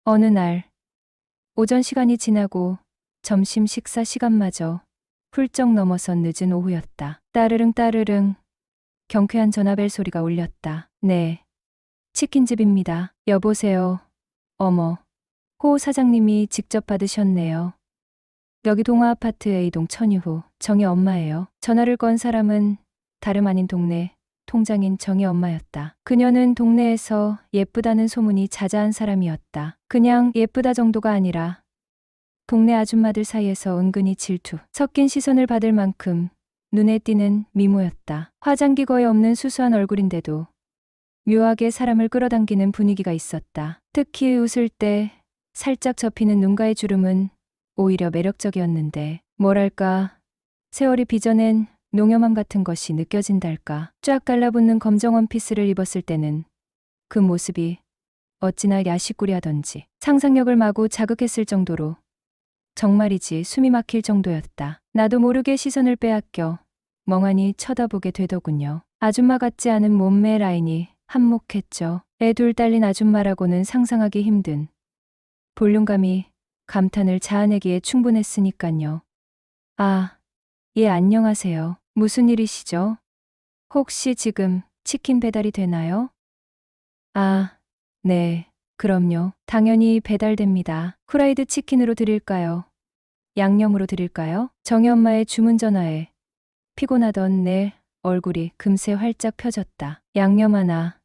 어느 날 오전 시간이 지나고 점심 식사 시간마저 훌쩍 넘어선 늦은 오후였다. 따르릉 따르릉 경쾌한 전화벨 소리가 울렸다. 네, 치킨집입니다. 여보세요. 어머, 호 사장님이 직접 받으셨네요. 여기 동아 아파트 A동 천유호 정희 엄마예요. 전화를 건 사람은 다름 아닌 동네 통장인 정희 엄마였다. 그녀는 동네에서 예쁘다는 소문이 자자한 사람이었다. 그냥 예쁘다 정도가 아니라 동네 아줌마들 사이에서 은근히 질투 섞인 시선을 받을 만큼 눈에 띄는 미모였다. 화장기 거의 없는 수수한 얼굴인데도 묘하게 사람을 끌어당기는 분위기가 있었다. 특히 웃을 때 살짝 접히는 눈가의 주름은 오히려 매력적이었는데 뭐랄까 세월이 빚어낸 농염함 같은 것이 느껴진달까. 쫙 달라붙는 검정 원피스를 입었을 때는 그 모습이 어찌나 야식꾸리하던지 상상력을 마구 자극했을 정도로 정말이지 숨이 막힐 정도였다. 나도 모르게 시선을 빼앗겨 멍하니 쳐다보게 되더군요. 아줌마 같지 않은 몸매 라인이 한몫했죠. 애 둘 딸린 아줌마라고는 상상하기 힘든 볼륨감이 감탄을 자아내기에 충분했으니깐요. 아, 예, 안녕하세요. 무슨 일이시죠? 혹시 지금 치킨 배달이 되나요? 아, 네, 그럼요. 당연히 배달됩니다. 후라이드 치킨으로 드릴까요? 양념으로 드릴까요? 정희 엄마의 주문 전화에 피곤하던 내 얼굴이 금세 활짝 펴졌다. 양념 하나,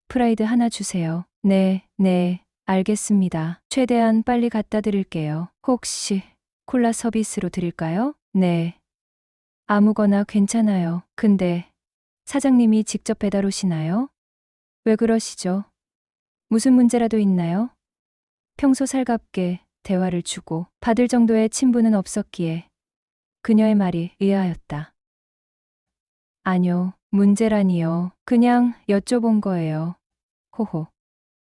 프라이드 하나 주세요. 네, 네, 알겠습니다. 최대한 빨리 갖다 드릴게요. 혹시 콜라 서비스로 드릴까요? 네, 아무거나 괜찮아요. 근데 사장님이 직접 배달 오시나요? 왜 그러시죠? 무슨 문제라도 있나요? 평소 살갑게 대화를 주고 받을 정도의 친분은 없었기에 그녀의 말이 의아하였다. 아니요, 문제라니요. 그냥 여쭤본 거예요. 호호.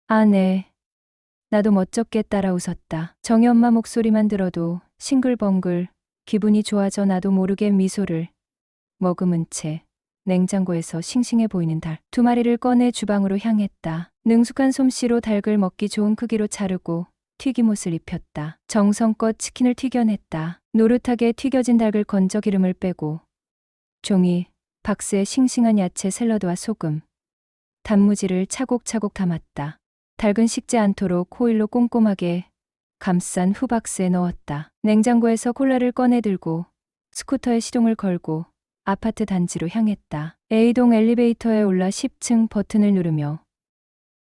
아, 네. 나도 멋쩍게 따라 웃었다. 정희 엄마 목소리만 들어도 싱글벙글 기분이 좋아져 나도 모르게 미소를 머금은 채 냉장고에서 싱싱해 보이는 닭 두 마리를 꺼내 주방으로 향했다. 능숙한 솜씨로 닭을 먹기 좋은 크기로 자르고 튀김옷을 입혔다. 정성껏 치킨을 튀겨냈다. 노릇하게 튀겨진 닭을 건져 기름을 빼고 종이 박스에 싱싱한 야채 샐러드와 소금, 단무지를 차곡차곡 담았다. 닭은 식지 않도록 호일로 꼼꼼하게 감싼 후 박스에 넣었다. 냉장고에서 콜라를 꺼내 들고 스쿠터에 시동을 걸고 아파트 단지로 향했다. A동 엘리베이터에 올라 10층 버튼을 누르며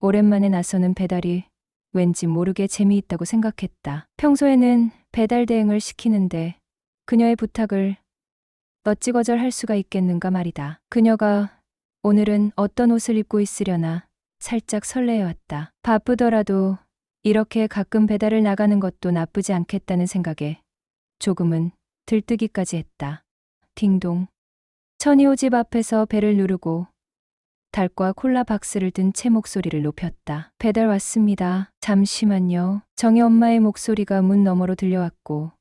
오랜만에 나서는 배달이 왠지 모르게 재미있다고 생각했다. 평소에는 배달 대행을 시키는데 그녀의 부탁을 어찌 거절할 수가 있겠는가 말이다. 그녀가 오늘은 어떤 옷을 입고 있으려나 살짝 설레어왔다. 바쁘더라도 이렇게 가끔 배달을 나가는 것도 나쁘지 않겠다는 생각에 조금은 들뜨기까지 했다. 딩동. 천이호 집 앞에서 벨을 누르고 닭과 콜라 박스를 든 채 목소리를 높였다. 배달 왔습니다. 잠시만요. 정희 엄마의 목소리가 문 너머로 들려왔고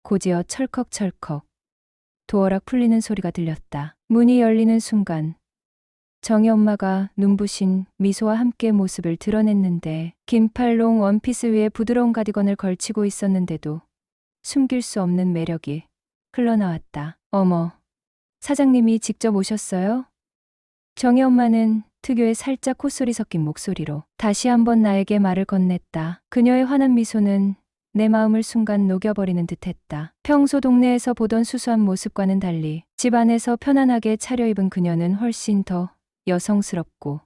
곧이어 철컥철컥 도어락 풀리는 소리가 들렸다. 문이 열리는 순간 정희 엄마가 눈부신 미소와 함께 모습을 드러냈는데 긴 팔롱 원피스 위에 부드러운 가디건을 걸치고 있었는데도 숨길 수 없는 매력이 흘러나왔다. 어머, 사장님이 직접 오셨어요? 정희 엄마는 특유의 살짝 콧소리 섞인 목소리로 다시 한번 나에게 말을 건넸다. 그녀의 환한 미소는 내 마음을 순간 녹여버리는 듯했다. 평소 동네에서 보던 수수한 모습과는 달리 집 안에서 편안하게 차려입은 그녀는 훨씬 더 여성스럽고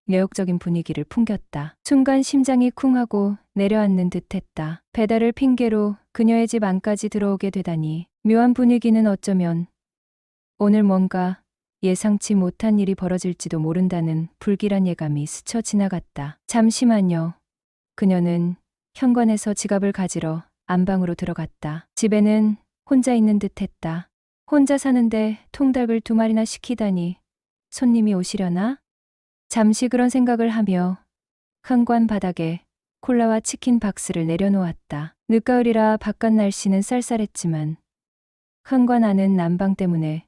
매혹적인 분위기를 풍겼다. 순간 심장이 쿵하고 내려앉는 듯했다. 배달을 핑계로 그녀의 집 안까지 들어오게 되다니 묘한 분위기는 어쩌면 오늘 뭔가 예상치 못한 일이 벌어질지도 모른다는 불길한 예감이 스쳐 지나갔다. 잠시만요. 그녀는 현관에서 지갑을 가지러 안방으로 들어갔다. 집에는 혼자 있는 듯했다. 혼자 사는데 통닭을 2마리나 시키다니 손님이 오시려나? 잠시 그런 생각을 하며 현관 바닥에 콜라와 치킨 박스를 내려놓았다. 늦가을이라 바깥 날씨는 쌀쌀했지만 현관 안은 난방 때문에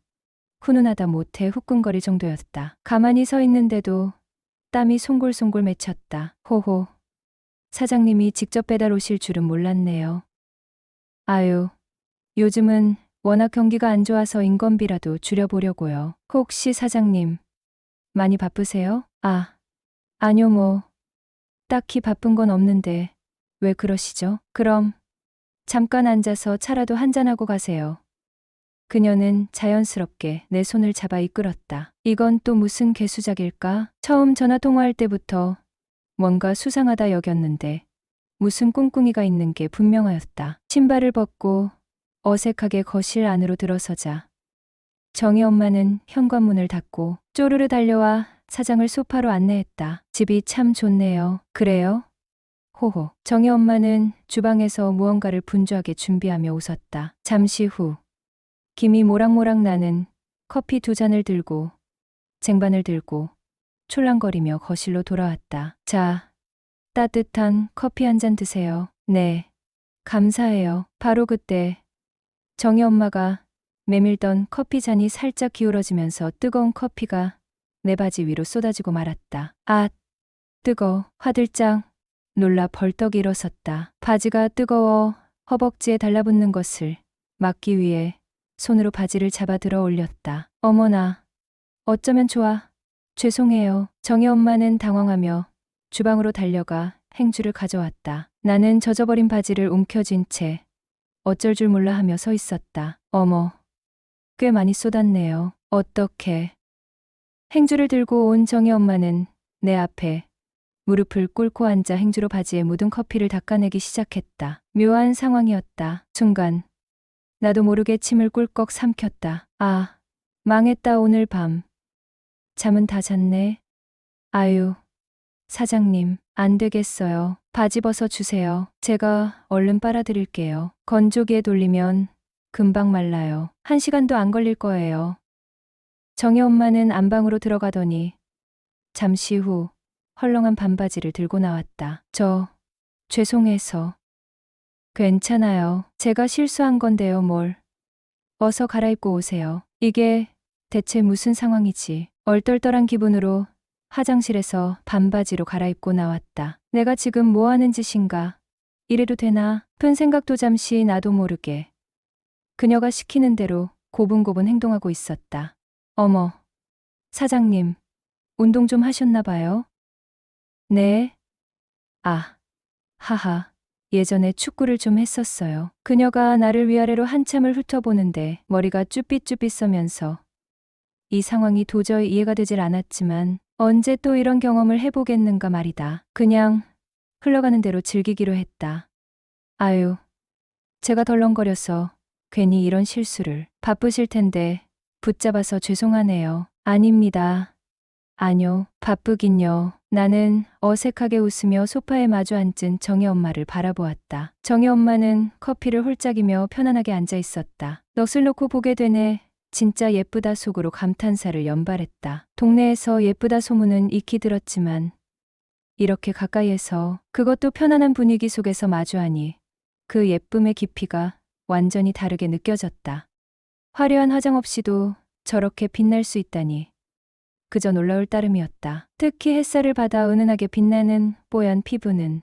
훈훈하다 못해 후끈거릴 정도였다. 가만히 서 있는데도 땀이 송골송골 맺혔다. 호호. 사장님이 직접 배달 오실 줄은 몰랐네요. 아유, 요즘은 워낙 경기가 안 좋아서 인건비라도 줄여보려고요. 혹시 사장님, 많이 바쁘세요? 아니요 뭐, 딱히 바쁜 건 없는데, 왜 그러시죠? 그럼, 잠깐 앉아서 차라도 한잔하고 가세요. 그녀는 자연스럽게 내 손을 잡아 이끌었다. 이건 또 무슨 개수작일까? 처음 전화 통화할 때부터 뭔가 수상하다 여겼는데 무슨 꿍꿍이가 있는 게 분명하였다. 신발을 벗고 어색하게 거실 안으로 들어서자 정희 엄마는 현관문을 닫고 쪼르르 달려와 사장을 소파로 안내했다. 집이 참 좋네요. 그래요? 호호. 정희 엄마는 주방에서 무언가를 분주하게 준비하며 웃었다. 잠시 후 김이 모락모락 나는 커피 2잔을 들고 쟁반을 들고 촐랑거리며 거실로 돌아왔다. 자, 따뜻한 커피 한 잔 드세요. 네, 감사해요. 바로 그때 정희 엄마가 메밀던 커피 잔이 살짝 기울어지면서 뜨거운 커피가 내 바지 위로 쏟아지고 말았다. 아, 뜨거. 화들짝 놀라 벌떡 일어섰다. 바지가 뜨거워 허벅지에 달라붙는 것을 막기 위해 손으로 바지를 잡아 들어 올렸다. 어머나, 어쩌면 좋아. 죄송해요. 정희 엄마는 당황하며 주방으로 달려가 행주를 가져왔다. 나는 젖어버린 바지를 움켜쥔 채 어쩔 줄 몰라 하며 서 있었다. 어머, 꽤 많이 쏟았네요. 어떻게? 행주를 들고 온 정희 엄마는 내 앞에 무릎을 꿇고 앉아 행주로 바지에 묻은 커피를 닦아내기 시작했다. 묘한 상황이었다. 순간 나도 모르게 침을 꿀꺽 삼켰다. 아, 망했다 오늘 밤. 잠은 다 잤네. 아유, 사장님, 안 되겠어요. 바지 벗어 주세요. 제가 얼른 빨아드릴게요. 건조기에 돌리면 금방 말라요. 1시간도 안 걸릴 거예요. 정희 엄마는 안방으로 들어가더니 잠시 후 헐렁한 반바지를 들고 나왔다. 죄송해서. 괜찮아요. 제가 실수한 건데요, 뭘. 어서 갈아입고 오세요. 이게 대체 무슨 상황이지? 얼떨떨한 기분으로 화장실에서 반바지로 갈아입고 나왔다. 내가 지금 뭐 하는 짓인가? 이래도 되나? 픈 생각도 잠시 나도 모르게 그녀가 시키는 대로 고분고분 행동하고 있었다. 어머, 사장님, 운동 좀 하셨나 봐요? 네. 하하. 예전에 축구를 좀 했었어요. 그녀가 나를 위아래로 한참을 훑어보는데 머리가 쭈삣쭈삣 서면서 이 상황이 도저히 이해가 되질 않았지만 언제 또 이런 경험을 해보겠는가 말이다. 그냥 흘러가는 대로 즐기기로 했다. 아유, 제가 덜렁거려서 괜히 이런 실수를. 바쁘실 텐데 붙잡아서 죄송하네요. 아닙니다. 아뇨, 바쁘긴요. 나는 어색하게 웃으며 소파에 마주 앉은 정희 엄마를 바라보았다. 정희 엄마는 커피를 홀짝이며 편안하게 앉아 있었다. 넋을 놓고 보게 되네. 진짜 예쁘다 속으로 감탄사를 연발했다. 동네에서 예쁘다 소문은 익히 들었지만 이렇게 가까이에서 그것도 편안한 분위기 속에서 마주하니 그 예쁨의 깊이가 완전히 다르게 느껴졌다. 화려한 화장 없이도 저렇게 빛날 수 있다니 그저 놀라울 따름이었다. 특히 햇살을 받아 은은하게 빛나는 뽀얀 피부는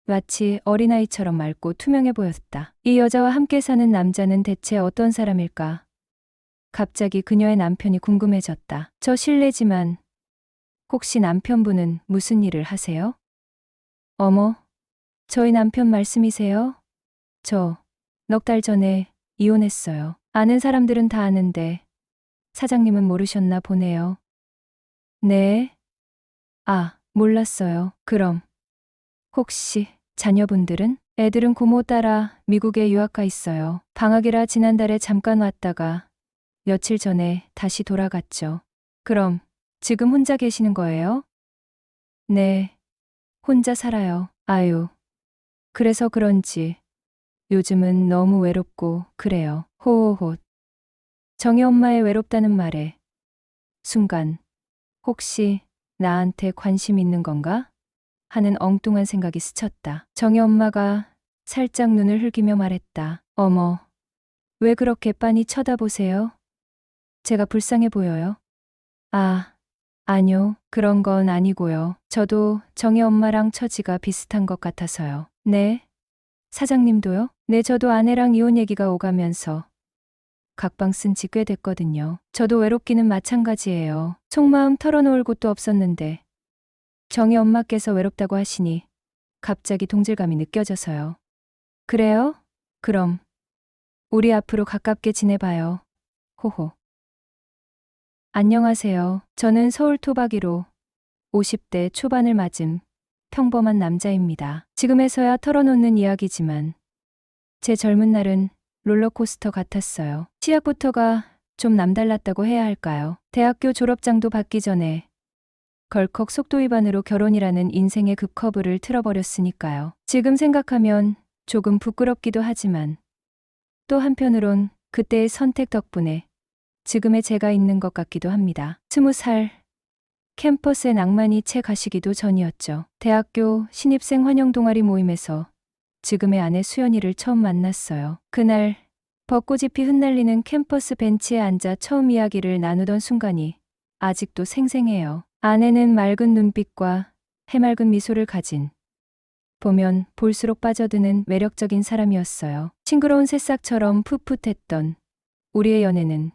마치 어린아이처럼 맑고 투명해 보였다. 이 여자와 함께 사는 남자는 대체 어떤 사람일까? 갑자기 그녀의 남편이 궁금해졌다. 저 실례지만 혹시 남편분은 무슨 일을 하세요? 어머, 저희 남편 말씀이세요? 저 넉 달 전에 이혼했어요. 아는 사람들은 다 아는데 사장님은 모르셨나 보네요. 네? 몰랐어요. 그럼 혹시 자녀분들은? 애들은 고모 따라 미국에 유학 가 있어요. 방학이라 지난달에 잠깐 왔다가 며칠 전에 다시 돌아갔죠. 그럼 지금 혼자 계시는 거예요? 네, 혼자 살아요. 아유, 그래서 그런지 요즘은 너무 외롭고 그래요. 호호호. 정희 엄마의 외롭다는 말에 순간 혹시 나한테 관심 있는 건가? 하는 엉뚱한 생각이 스쳤다. 정희 엄마가 살짝 눈을 흘기며 말했다. 어머, 왜 그렇게 빤히 쳐다보세요? 제가 불쌍해 보여요? 아니요, 그런 건 아니고요. 저도 정희 엄마랑 처지가 비슷한 것 같아서요. 네? 사장님도요? 네, 저도 아내랑 이혼 얘기가 오가면서 각방 쓴 지 꽤 됐거든요. 저도 외롭기는 마찬가지예요. 속마음 털어놓을 곳도 없었는데 정희 엄마께서 외롭다고 하시니 갑자기 동질감이 느껴져서요. 그래요? 그럼 우리 앞으로 가깝게 지내봐요. 호호. 안녕하세요. 저는 서울 토박이로 50대 초반을 맞은 평범한 남자입니다. 지금에서야 털어놓는 이야기지만 제 젊은 날은 롤러코스터 같았어요. 시작부터가 좀 남달랐다고 해야 할까요? 대학교 졸업장도 받기 전에 덜컥 속도 위반으로 결혼이라는 인생의 급커브를 틀어버렸으니까요. 지금 생각하면 조금 부끄럽기도 하지만 또 한편으론 그때의 선택 덕분에 지금의 제가 있는 것 같기도 합니다. 20살 캠퍼스의 낭만이 채 가시기도 전이었죠. 대학교 신입생 환영 동아리 모임에서 지금의 아내 수연이를 처음 만났어요. 그날 벚꽃잎이 흩날리는 캠퍼스 벤치에 앉아 처음 이야기를 나누던 순간이 아직도 생생해요. 아내는 맑은 눈빛과 해맑은 미소를 가진 보면 볼수록 빠져드는 매력적인 사람이었어요. 싱그러운 새싹처럼 풋풋했던 우리의 연애는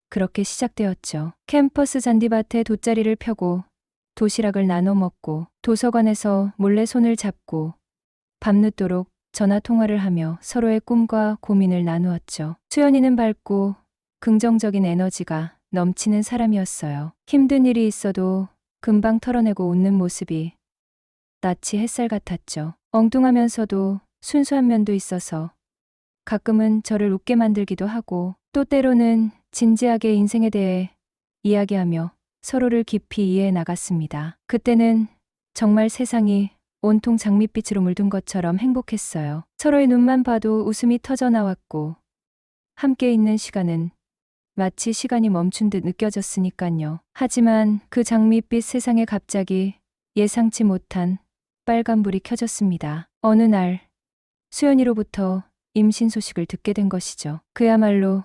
그렇게 시작되었죠. 캠퍼스 잔디밭에 돗자리를 펴고 도시락을 나눠 먹고 도서관에서 몰래 손을 잡고 밤늦도록 전화 통화를 하며 서로의 꿈과 고민을 나누었죠. 수연이는 밝고 긍정적인 에너지가 넘치는 사람이었어요. 힘든 일이 있어도 금방 털어내고 웃는 모습이 낯이 햇살 같았죠. 엉뚱하면서도 순수한 면도 있어서 가끔은 저를 웃게 만들기도 하고 또 때로는 진지하게 인생에 대해 이야기하며 서로를 깊이 이해해 나갔습니다. 그때는 정말 세상이 온통 장밋빛으로 물든 것처럼 행복했어요. 서로의 눈만 봐도 웃음이 터져 나왔고 함께 있는 시간은 마치 시간이 멈춘 듯 느껴졌으니깐요. 하지만 그 장밋빛 세상에 갑자기 예상치 못한 빨간불이 켜졌습니다. 어느 날 수연이로부터 임신 소식을 듣게 된 것이죠. 그야말로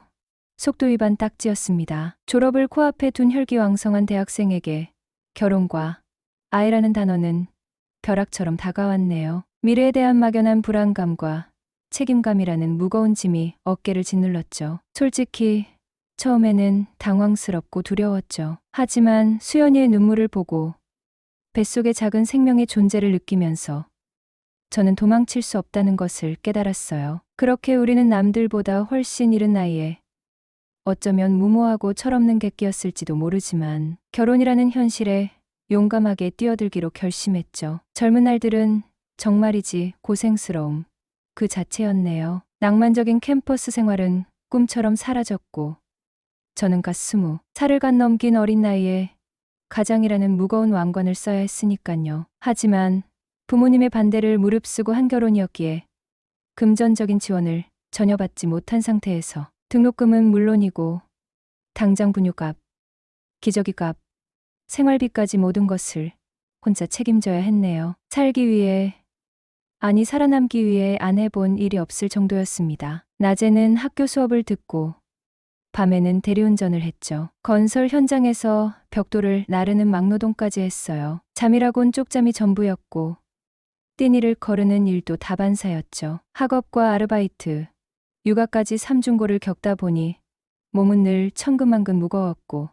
속도 위반 딱지였습니다. 졸업을 코앞에 둔 혈기왕성한 대학생에게 결혼과 아이라는 단어는 벼락처럼 다가왔네요. 미래에 대한 막연한 불안감과 책임감이라는 무거운 짐이 어깨를 짓눌렀죠. 솔직히 처음에는 당황스럽고 두려웠죠. 하지만 수연이의 눈물을 보고 뱃속의 작은 생명의 존재를 느끼면서 저는 도망칠 수 없다는 것을 깨달았어요. 그렇게 우리는 남들보다 훨씬 이른 나이에 어쩌면 무모하고 철없는 객기였을지도 모르지만 결혼이라는 현실에 용감하게 뛰어들기로 결심했죠. 젊은 날들은 정말이지 고생스러움 그 자체였네요. 낭만적인 캠퍼스 생활은 꿈처럼 사라졌고 저는 갓 20살을 갓 넘긴 어린 나이에 가장이라는 무거운 왕관을 써야 했으니깐요. 하지만 부모님의 반대를 무릅쓰고 한 결혼이었기에 금전적인 지원을 전혀 받지 못한 상태에서 등록금은 물론이고 당장 분유값, 기저귀값, 생활비까지 모든 것을 혼자 책임져야 했네요. 살기 위해, 아니 살아남기 위해 안 해본 일이 없을 정도였습니다. 낮에는 학교 수업을 듣고 밤에는 대리운전을 했죠. 건설 현장에서 벽돌을 나르는 막노동까지 했어요. 잠이라곤 쪽잠이 전부였고 띠니를 거르는 일도 다반사였죠. 학업과 아르바이트, 육아까지 삼중고를 겪다 보니 몸은 늘 천근만근 무거웠고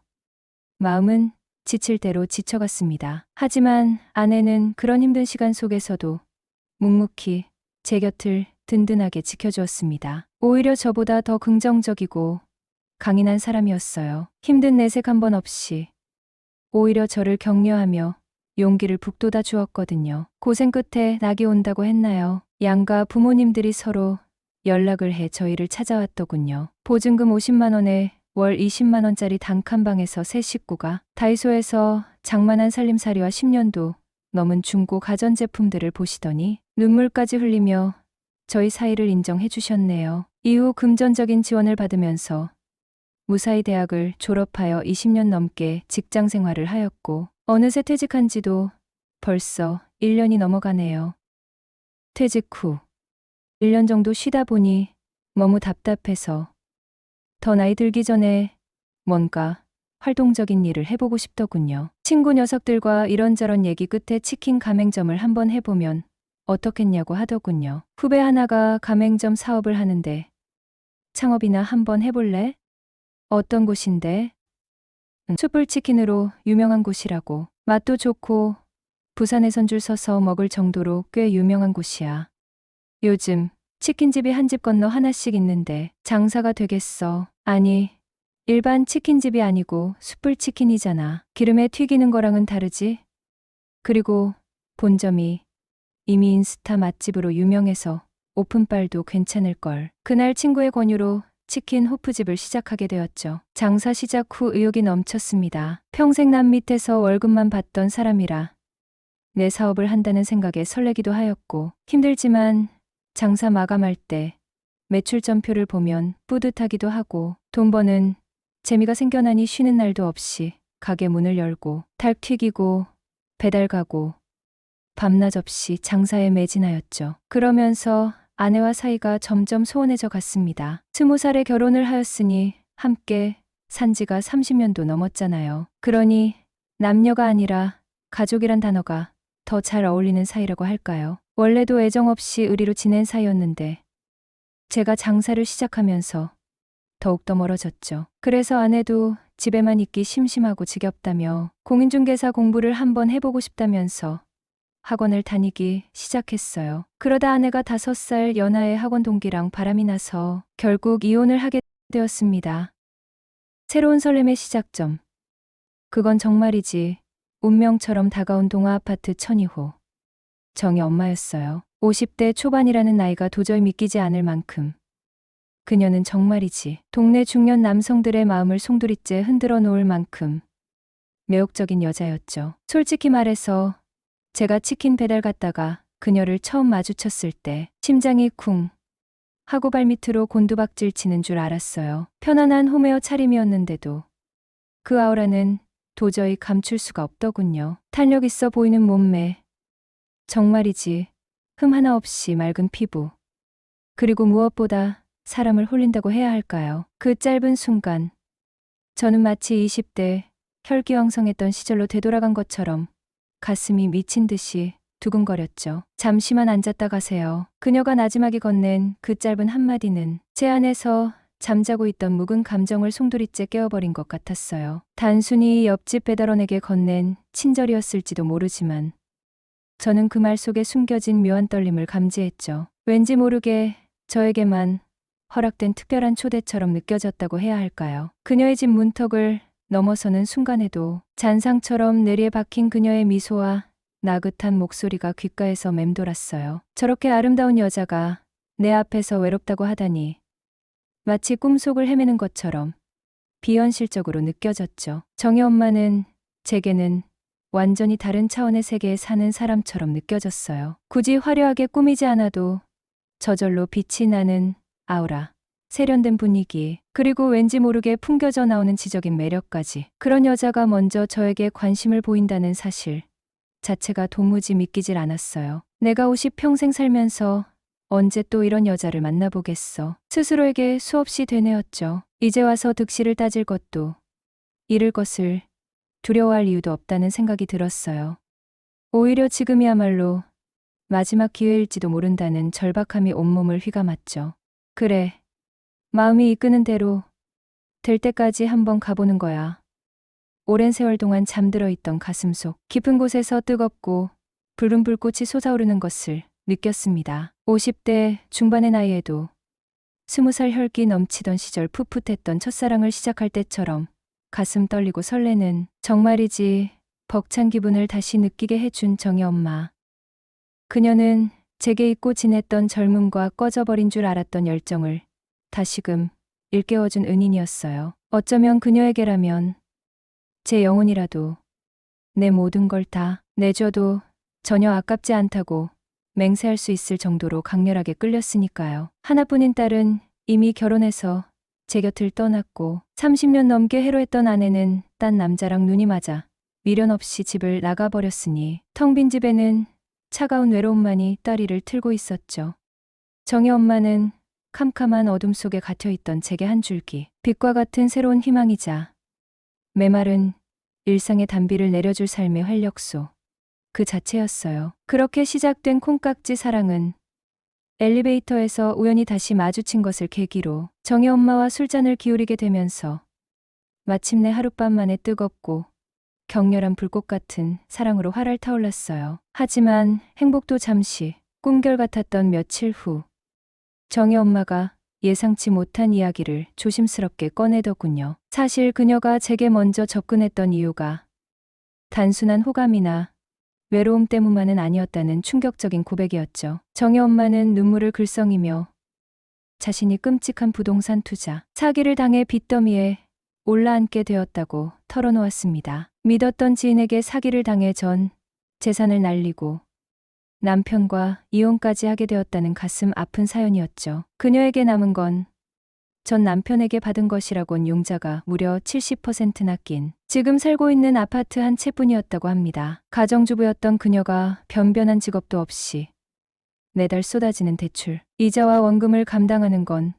마음은 지칠 대로 지쳐갔습니다. 하지만 아내는 그런 힘든 시간 속에서도 묵묵히 제 곁을 든든하게 지켜주었습니다. 오히려 저보다 더 긍정적이고 강인한 사람이었어요. 힘든 내색 한 번 없이 오히려 저를 격려하며 용기를 북돋아 주었거든요. 고생 끝에 낙이 온다고 했나요? 양가 부모님들이 서로 연락을 해 저희를 찾아왔더군요. 보증금 50만 원에 월 20만 원짜리 단칸방에서 세 식구가 다이소에서 장만한 살림살이와 10년도 넘은 중고 가전제품들을 보시더니 눈물까지 흘리며 저희 사이를 인정해 주셨네요. 이후 금전적인 지원을 받으면서 무사히 대학을 졸업하여 20년 넘게 직장 생활을 하였고 어느새 퇴직한 지도 벌써 1년이 넘어가네요. 퇴직 후 1년 정도 쉬다 보니 너무 답답해서 더 나이 들기 전에 뭔가 활동적인 일을 해보고 싶더군요. 친구 녀석들과 이런저런 얘기 끝에 치킨 가맹점을 한번 해보면 어떻겠냐고 하더군요. 후배 하나가 가맹점 사업을 하는데 창업이나 한번 해볼래? 어떤 곳인데? 숯불치킨으로 유명한 곳이라고. 맛도 좋고 부산에선 줄 서서 먹을 정도로 꽤 유명한 곳이야. 요즘 치킨집이 한 집 건너 하나씩 있는데 장사가 되겠어. 아니, 일반 치킨집이 아니고 숯불치킨이잖아. 기름에 튀기는 거랑은 다르지? 그리고 본점이 이미 인스타 맛집으로 유명해서 오픈빨도 괜찮을걸. 그날 친구의 권유로 치킨 호프집을 시작하게 되었죠. 장사 시작 후 의욕이 넘쳤습니다. 평생 남 밑에서 월급만 받던 사람이라 내 사업을 한다는 생각에 설레기도 하였고, 힘들지만 장사 마감할 때 매출점표를 보면 뿌듯하기도 하고, 돈 버는 재미가 생겨나니 쉬는 날도 없이 가게 문을 열고 닭 튀기고 배달 가고 밤낮 없이 장사에 매진하였죠. 그러면서 아내와 사이가 점점 소원해져 갔습니다. 20살에 결혼을 하였으니 함께 산 지가 30년도 넘었잖아요. 그러니 남녀가 아니라 가족이란 단어가 더 잘 어울리는 사이라고 할까요? 원래도 애정 없이 의리로 지낸 사이였는데 제가 장사를 시작하면서 더욱더 멀어졌죠. 그래서 아내도 집에만 있기 심심하고 지겹다며 공인중개사 공부를 한번 해보고 싶다면서 학원을 다니기 시작했어요. 그러다 아내가 5살 연하의 학원 동기랑 바람이 나서 결국 이혼을 하게 되었습니다. 새로운 설렘의 시작점. 그건 정말이지 운명처럼 다가온 동아 아파트 1200호. 정희 엄마였어요. 50대 초반이라는 나이가 도저히 믿기지 않을 만큼 그녀는 정말이지 동네 중년 남성들의 마음을 송두리째 흔들어 놓을 만큼 매혹적인 여자였죠. 솔직히 말해서 제가 치킨 배달 갔다가 그녀를 처음 마주쳤을 때 심장이 쿵 하고 발밑으로 곤두박질 치는 줄 알았어요. 편안한 홈웨어 차림이었는데도 그 아우라는 도저히 감출 수가 없더군요. 탄력 있어 보이는 몸매, 정말이지 흠 하나 없이 맑은 피부, 그리고 무엇보다 사람을 홀린다고 해야 할까요? 그 짧은 순간 저는 마치 20대 혈기왕성했던 시절로 되돌아간 것처럼 가슴이 미친 듯이 두근거렸죠. 잠시만 앉았다 가세요. 그녀가 나지막이 건넨 그 짧은 한마디는 제 안에서 잠자고 있던 묵은 감정을 송두리째 깨워버린 것 같았어요. 단순히 옆집 배달원에게 건넨 친절이었을지도 모르지만 저는 그 말 속에 숨겨진 묘한 떨림을 감지했죠. 왠지 모르게 저에게만 허락된 특별한 초대처럼 느껴졌다고 해야 할까요? 그녀의 집 문턱을 넘어서는 순간에도 잔상처럼 뇌리에 박힌 그녀의 미소와 나긋한 목소리가 귓가에서 맴돌았어요. 저렇게 아름다운 여자가 내 앞에서 외롭다고 하다니 마치 꿈속을 헤매는 것처럼 비현실적으로 느껴졌죠. 정희 엄마는 제게는 완전히 다른 차원의 세계에 사는 사람처럼 느껴졌어요. 굳이 화려하게 꾸미지 않아도 저절로 빛이 나는 아우라, 세련된 분위기, 그리고 왠지 모르게 풍겨져 나오는 지적인 매력까지. 그런 여자가 먼저 저에게 관심을 보인다는 사실 자체가 도무지 믿기질 않았어요. 내가 50평생 살면서 언제 또 이런 여자를 만나보겠어. 스스로에게 수없이 되뇌었죠. 이제 와서 득실을 따질 것도 잃을 것을 두려워할 이유도 없다는 생각이 들었어요. 오히려 지금이야말로 마지막 기회일지도 모른다는 절박함이 온몸을 휘감았죠. 그래, 마음이 이끄는 대로 될 때까지 한번 가보는 거야. 오랜 세월 동안 잠들어 있던 가슴속 깊은 곳에서 뜨겁고 붉은 불꽃이 솟아오르는 것을 느꼈습니다. 50대 중반의 나이에도 20살 혈기 넘치던 시절 풋풋했던 첫사랑을 시작할 때처럼 가슴 떨리고 설레는, 정말이지 벅찬 기분을 다시 느끼게 해준 정희 엄마. 그녀는 제게 잊고 지냈던 젊음과 꺼져버린 줄 알았던 열정을 다시금 일깨워준 은인이었어요. 어쩌면 그녀에게라면 제 영혼이라도 내 모든 걸 다 내줘도 전혀 아깝지 않다고 맹세할 수 있을 정도로 강렬하게 끌렸으니까요. 하나뿐인 딸은 이미 결혼해서 제 곁을 떠났고 30년 넘게 해로했던 아내는 딴 남자랑 눈이 맞아 미련 없이 집을 나가버렸으니 텅 빈 집에는 차가운 외로움만이 따리를 틀고 있었죠. 정희 엄마는 캄캄한 어둠 속에 갇혀있던 제게 한 줄기 빛과 같은 새로운 희망이자 메마른 일상의 단비를 내려줄 삶의 활력소 그 자체였어요. 그렇게 시작된 콩깍지 사랑은 엘리베이터에서 우연히 다시 마주친 것을 계기로 정희 엄마와 술잔을 기울이게 되면서 마침내 하룻밤 만에 뜨겁고 격렬한 불꽃 같은 사랑으로 활활 타올랐어요. 하지만 행복도 잠시 꿈결 같았던 며칠 후 정희 엄마가 예상치 못한 이야기를 조심스럽게 꺼내더군요. 사실 그녀가 제게 먼저 접근했던 이유가 단순한 호감이나 외로움 때문만은 아니었다는 충격적인 고백이었죠. 정희 엄마는 눈물을 글썽이며 자신이 끔찍한 부동산 투자 사기를 당해 빚더미에 올라앉게 되었다고 털어놓았습니다. 믿었던 지인에게 사기를 당해 전 재산을 날리고 남편과 이혼까지 하게 되었다는 가슴 아픈 사연이었죠. 그녀에게 남은 건 전 남편에게 받은 것이라곤 융자가 무려 70%나 낀 지금 살고 있는 아파트 한 채뿐이었다고 합니다. 가정주부였던 그녀가 변변한 직업도 없이 매달 쏟아지는 대출, 이자와 원금을 감당하는 건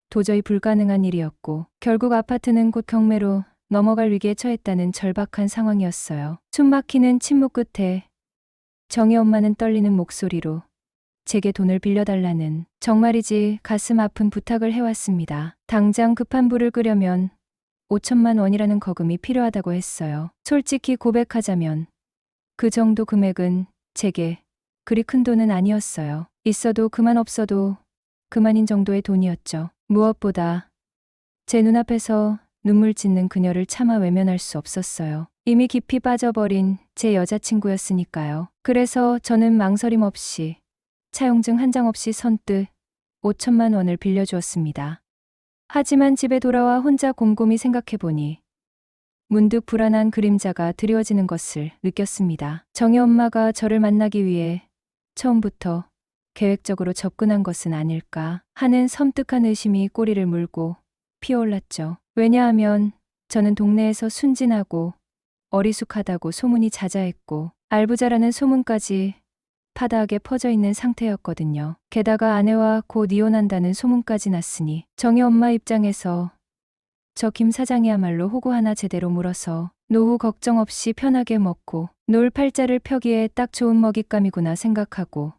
도저히 불가능한 일이었고 결국 아파트는 곧 경매로 넘어갈 위기에 처했다는 절박한 상황이었어요. 숨막히는 침묵 끝에 정희 엄마는 떨리는 목소리로 제게 돈을 빌려달라는 정말이지 가슴 아픈 부탁을 해왔습니다. 당장 급한 불을 끄려면 5천만 원이라는 거금이 필요하다고 했어요. 솔직히 고백하자면 그 정도 금액은 제게 그리 큰 돈은 아니었어요. 있어도 그만 없어도 그만인 정도의 돈이었죠. 무엇보다 제 눈앞에서 눈물 짓는 그녀를 차마 외면할 수 없었어요. 이미 깊이 빠져버린 제 여자친구였으니까요. 그래서 저는 망설임 없이 차용증 한 장 없이 선뜻 5천만 원을 빌려주었습니다. 하지만 집에 돌아와 혼자 곰곰이 생각해보니 문득 불안한 그림자가 드리워지는 것을 느꼈습니다. 정희 엄마가 저를 만나기 위해 처음부터 계획적으로 접근한 것은 아닐까 하는 섬뜩한 의심이 꼬리를 물고 피어올랐죠. 왜냐하면 저는 동네에서 순진하고 어리숙하다고 소문이 자자했고 알부자라는 소문까지 파다하게 퍼져 있는 상태였거든요. 게다가 아내와 곧 이혼한다는 소문까지 났으니 정희 엄마 입장에서 저 김 사장이야말로 호구 하나 제대로 물어서 노후 걱정 없이 편하게 먹고 놀 팔자를 펴기에 딱 좋은 먹잇감이구나 생각하고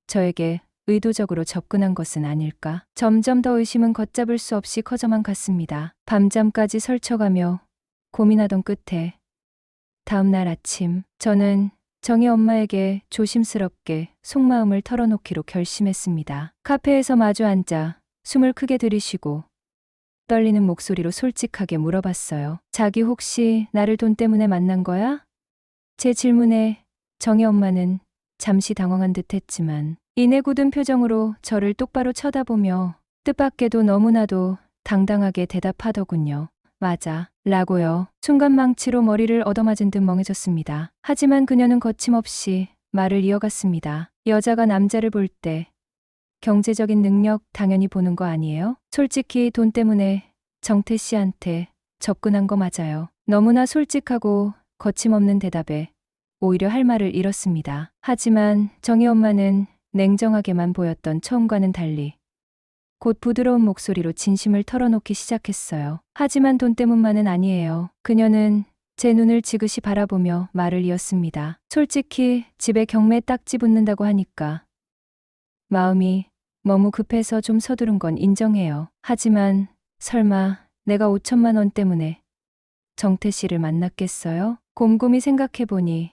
저에게 의도적으로 접근한 것은 아닐까. 점점 더 의심은 걷잡을 수 없이 커져만 갔습니다. 밤잠까지 설쳐가며 고민하던 끝에 다음 날 아침 저는 정희 엄마에게 조심스럽게 속마음을 털어놓기로 결심했습니다. 카페에서 마주 앉아 숨을 크게 들이쉬고 떨리는 목소리로 솔직하게 물어봤어요. 자기 혹시 나를 돈 때문에 만난 거야? 제 질문에 정희 엄마는 잠시 당황한 듯 했지만 이내 굳은 표정으로 저를 똑바로 쳐다보며 뜻밖에도 너무나도 당당하게 대답하더군요. 맞아. 라고요. 순간 망치로 머리를 얻어맞은 듯 멍해졌습니다. 하지만 그녀는 거침없이 말을 이어갔습니다. 여자가 남자를 볼 때 경제적인 능력 당연히 보는 거 아니에요? 솔직히 돈 때문에 정태 씨한테 접근한 거 맞아요. 너무나 솔직하고 거침없는 대답에 오히려 할 말을 잃었습니다. 하지만 정희 엄마는 냉정하게만 보였던 처음과는 달리 곧 부드러운 목소리로 진심을 털어놓기 시작했어요. 하지만 돈 때문만은 아니에요. 그녀는 제 눈을 지그시 바라보며 말을 이었습니다. 솔직히 집에 경매 딱지 붙는다고 하니까 마음이 너무 급해서 좀 서두른 건 인정해요. 하지만 설마 내가 5천만 원 때문에 정태 씨를 만났겠어요? 곰곰이 생각해보니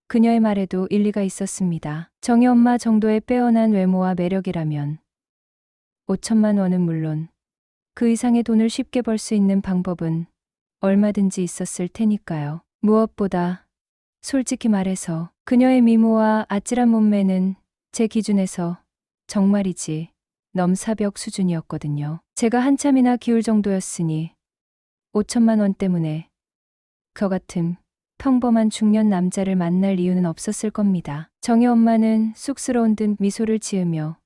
그녀의 말에도 일리가 있었습니다. 정희 엄마 정도의 빼어난 외모와 매력이라면 5천만 원은 물론 그 이상의 돈을 쉽게 벌 수 있는 방법은 얼마든지 있었을 테니까요. 무엇보다 솔직히 말해서 그녀의 미모와 아찔한 몸매는 제 기준에서 정말이지 넘사벽 수준이었거든요. 제가 한참이나 기울 정도였으니 5천만 원 때문에 저 같은 평범한 중년 남자를 만날 이유는 없었을 겁니다. 정희 엄마는 쑥스러운 듯 미소를 지으며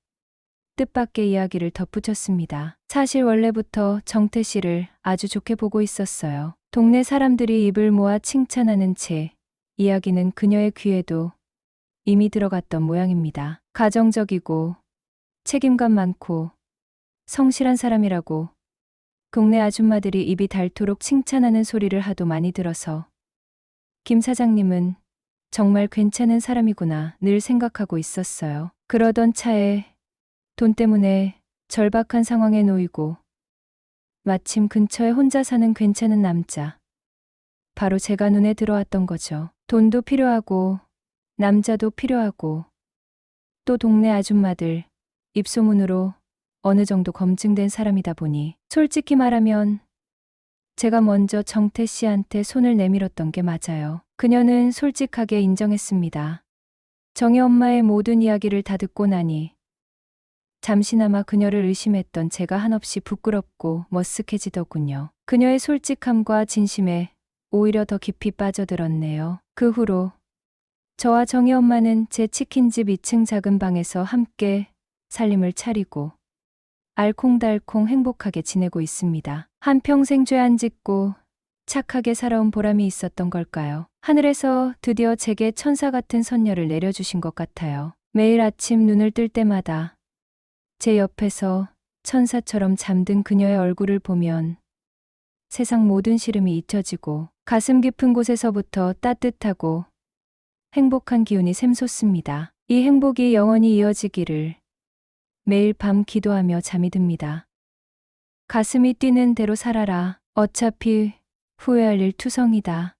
뜻밖의 이야기를 덧붙였습니다. 사실 원래부터 정태 씨를 아주 좋게 보고 있었어요. 동네 사람들이 입을 모아 칭찬하는 제 이야기는 그녀의 귀에도 이미 들어갔던 모양입니다. 가정적이고 책임감 많고 성실한 사람이라고 동네 아줌마들이 입이 닳도록 칭찬하는 소리를 하도 많이 들어서 김 사장님은 정말 괜찮은 사람이구나 늘 생각하고 있었어요. 그러던 차에 돈 때문에 절박한 상황에 놓이고 마침 근처에 혼자 사는 괜찮은 남자. 바로 제가 눈에 들어왔던 거죠. 돈도 필요하고 남자도 필요하고 또 동네 아줌마들 입소문으로 어느 정도 검증된 사람이다 보니 솔직히 말하면 제가 먼저 정태 씨한테 손을 내밀었던 게 맞아요. 그녀는 솔직하게 인정했습니다. 정희 엄마의 모든 이야기를 다 듣고 나니 잠시나마 그녀를 의심했던 제가 한없이 부끄럽고 머쓱해지더군요. 그녀의 솔직함과 진심에 오히려 더 깊이 빠져들었네요. 그 후로 저와 정희 엄마는 제 치킨집 2층 작은 방에서 함께 살림을 차리고 알콩달콩 행복하게 지내고 있습니다. 한평생 죄 안 짓고 착하게 살아온 보람이 있었던 걸까요? 하늘에서 드디어 제게 천사 같은 선녀를 내려주신 것 같아요. 매일 아침 눈을 뜰 때마다 제 옆에서 천사처럼 잠든 그녀의 얼굴을 보면 세상 모든 시름이 잊혀지고 가슴 깊은 곳에서부터 따뜻하고 행복한 기운이 샘솟습니다. 이 행복이 영원히 이어지기를 매일 밤 기도하며 잠이 듭니다. 가슴이 뛰는 대로 살아라. 어차피 후회할 일 투성이다.